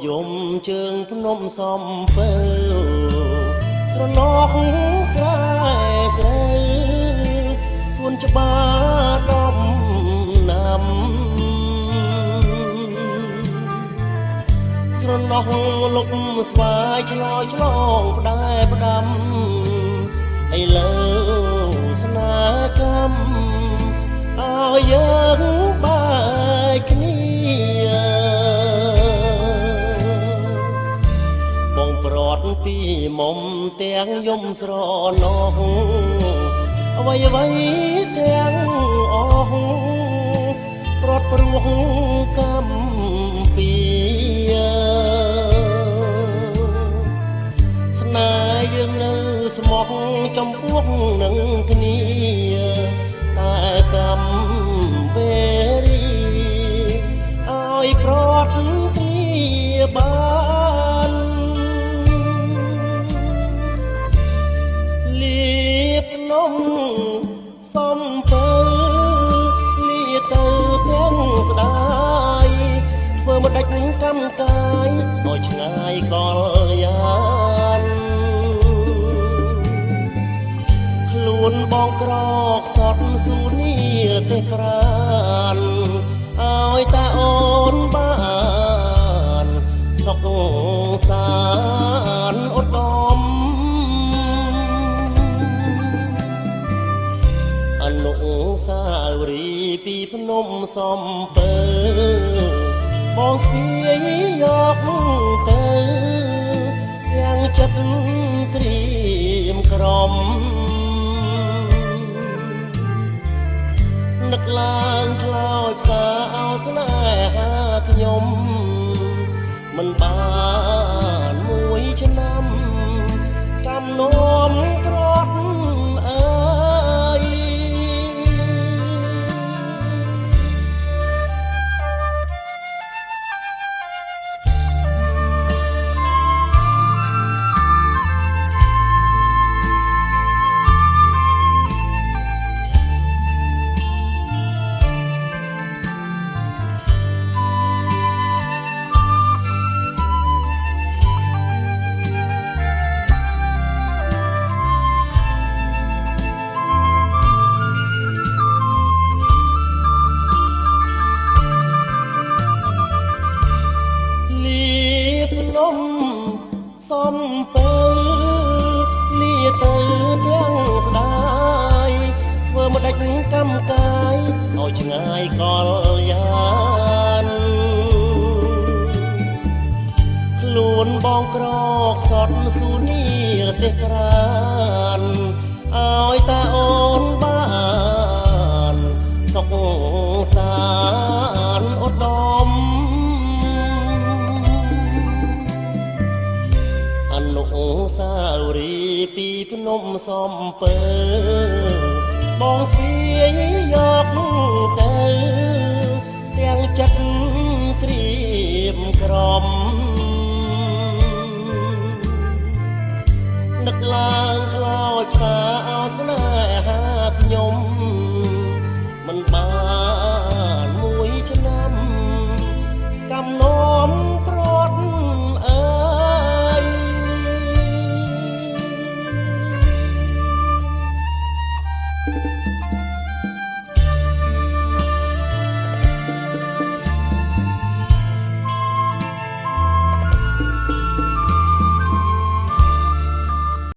យំជើងភ្នំសំពើស្រណោះស្រែស្រូវសួនច្បារដំណាំស្រណោះលុកស្វាយឆ្លោយឆ្លងផ្ដែផ្ដាំឥឡូវស្នេហ៍កម្មឲ្យយើងបែកគ្នាបងប្រត់ពីមុំទាំងយំស្រណោះអ្វីអ្វីទាំងអស់ប្រត់ព្រោះកម្មពីស្នេហ៍យើងនៅស្មោះចំពោះនឹងគ្នាតែកម្មវេរីឲ្យប្រត់ព្រាបានលៀបនំសំពើលាទៅទាំងស្ដាយធ្វើមកដាច់កម្មកាយឲ្យឆ្ងាយកលយានខ្លួនបងក្រកសតស៊ូនីទេក្រានឲ្យតាអូនបានសុខសានឧត្តមអនុស្សាវរីយ៍ពីភ្នំសំពើបងស្ពាយយកទៅយ៉ាងចិត្តក្រៀមក្រំនឹកឡើងខ្លោចផ្សាអោស្នេហាខ្ញុំមិនបានមួយឆ្នាំកម្មនោមក្រត់អើយសំពើលាទៅទាំងស្ដាយធ្វើមកដាច់កម្មកាយឲ្យឆ្ងាយកលយានខ្លួនបងក្រកសតស៊ូនីទេក្រានឲ្យតាអូនបានសុខសានឧត្តមអនុស្សាវរីយ៍ពីភ្នំសំពើបងស្ពាយយកទៅទាំងចិត្តក្រៀមក្រំនឹកឡើងខ្លោចផ្សា